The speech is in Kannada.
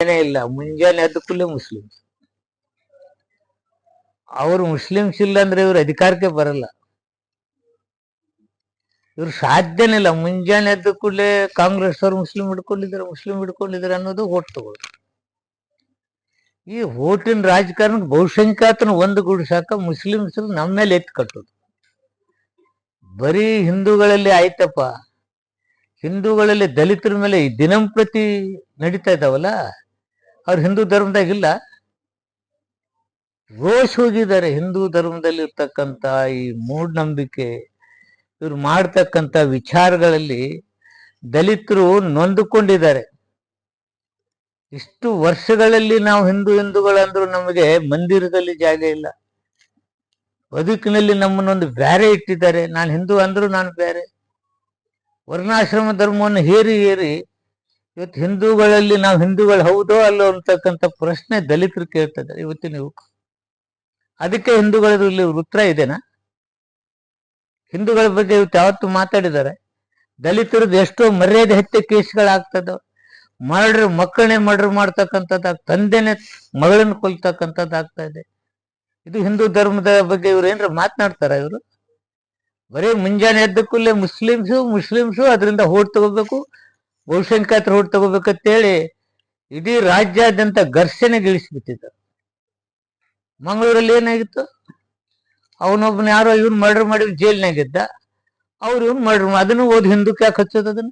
ಸಮಯನೇ ಇಲ್ಲ. ಮುಂಜಾನೆ ಎದ್ದ ಕೂಡಲೇ ಮುಸ್ಲಿಮ್ಸ್. ಅವರು ಮುಸ್ಲಿಮ್ಸ್ ಇಲ್ಲ ಅಂದ್ರೆ ಇವ್ರು ಅಧಿಕಾರಕ್ಕೆ ಬರಲ್ಲ. ಇವ್ರು ಸಾಧ್ಯನೇ ಇಲ್ಲ. ಮುಂಜಾನೆ ಎದ್ದ ಕೂಡಲೇ ಕಾಂಗ್ರೆಸ್ ಅವರು ಮುಸ್ಲಿಂ ಹಿಡ್ಕೊಂಡಿದ್ದಾರೆ ಅನ್ನೋದು ಓಟ್ ತಗೊಳ್ಳಿ. ಈ ಓಟಿನ ರಾಜಕಾರಣಕ್ಕೆ ಬಹುಸಂಖ್ಯಾತನ ಒಂದುಗೂಡಿಸಾಕ ಮುಸ್ಲಿಮ್ಸ್ ನಮ್ಮ ಮೇಲೆ ಎತ್ತಿ ಕಟ್ಟೋದು. ಬರೀ ಹಿಂದೂಗಳಲ್ಲಿ ಆಯ್ತಪ್ಪ, ಹಿಂದೂಗಳಲ್ಲಿ ದಲಿತರ ಮೇಲೆ ದಿನಂಪ್ರತಿ ನಡೀತಾ ಇದ್ದಾವಲ್ಲ, ಅವ್ರು ಹಿಂದೂ ಧರ್ಮದಾಗಿಲ್ಲ. ರೋಷ್ ಹೋಗಿದ್ದಾರೆ. ಹಿಂದೂ ಧರ್ಮದಲ್ಲಿ ಇರ್ತಕ್ಕಂಥ ಈ ಮೂಢನಂಬಿಕೆ, ಇವ್ರು ಮಾಡ್ತಕ್ಕಂಥ ವಿಚಾರಗಳಲ್ಲಿ ದಲಿತರು ನೊಂದುಕೊಂಡಿದ್ದಾರೆ. ಇಷ್ಟು ವರ್ಷಗಳಲ್ಲಿ ನಾವು ಹಿಂದೂಗಳಂದ್ರು ನಮಗೆ ಮಂದಿರದಲ್ಲಿ ಜಾಗ ಇಲ್ಲ. ಬದುಕಿನಲ್ಲಿ ನಮ್ಮನ್ನೊಂದು ಬೇರೆ ಇಟ್ಟಿದ್ದಾರೆ. ನಾನು ಹಿಂದೂ ಅಂದ್ರು ನಾನು ಬೇರೆ. ವರ್ಣಾಶ್ರಮ ಧರ್ಮವನ್ನು ಹೇರಿ ಇವತ್ತು ಹಿಂದೂಗಳಲ್ಲಿ ನಾವು ಹಿಂದೂಗಳು ಹೌದೋ ಅಲ್ಲೋ ಅಂತಕ್ಕಂಥ ಪ್ರಶ್ನೆ ದಲಿತರು ಕೇಳ್ತಾ ಇದ್ದಾರೆ ಇವತ್ತಿನ ಯುವಕ. ಅದಕ್ಕೆ ಹಿಂದೂಗಳಲ್ಲಿ ಉತ್ತರ ಇದೆನಾ? ಹಿಂದೂಗಳ ಬಗ್ಗೆ ಇವತ್ತು ಯಾವತ್ತು ಮಾತಾಡಿದ್ದಾರೆ? ದಲಿತರದ್ದು ಎಷ್ಟೋ ಮರ್ಯಾದೆ ಹತ್ಯೆ ಕೇಸ್ಗಳಾಗ್ತದ. ಮಕ್ಕಳನ್ನೇ ಮರ್ಡರ್ ಮಾಡ್ತಕ್ಕಂಥದ್ದು, ತಂದೆನೇ ಮಗಳನ್ನು ಕೊಲ್ತಕ್ಕಂಥದ್ದು ಆಗ್ತಾ ಇದೆ. ಇದು ಹಿಂದೂ ಧರ್ಮದ ಬಗ್ಗೆ ಇವ್ರು ಏನ್ರ ಮಾತನಾಡ್ತಾರ? ಇವರು ಬರೀ ಮುಂಜಾನೆ ಎದ್ದ ಕೂಡಲೇ ಮುಸ್ಲಿಮ್ಸು ಅದರಿಂದ ಓಟ್ ತಗೋಬೇಕು, ಬಹುಸಂಖ್ಯಾತರ ಓಟ್ ತಗೋಬೇಕಂತೇಳಿ ಇಡೀ ರಾಜ್ಯಾದ್ಯಂತ ಘರ್ಷಣೆಗಿಳಿಸ್ಬಿಟ್ಟಿದ್ದಾರೆ. ಮಂಗಳೂರಲ್ಲಿ ಏನಾಗಿತ್ತು? ಅವನೊಬ್ಬನ ಯಾರೋ ಇವ್ನು ಮರ್ಡರ್ ಮಾಡಿ ಜೈಲ್ನಾಗಿದ್ದ. ಅವ್ರು ಇವ್ನು ಮರ್ಡರ್, ಅದನ್ನು ಓದಿ ಹಿಂದೂಕ್ಕೆ ಯಾಕೆ ಹಚ್ಚೋದು? ಅದನ್ನ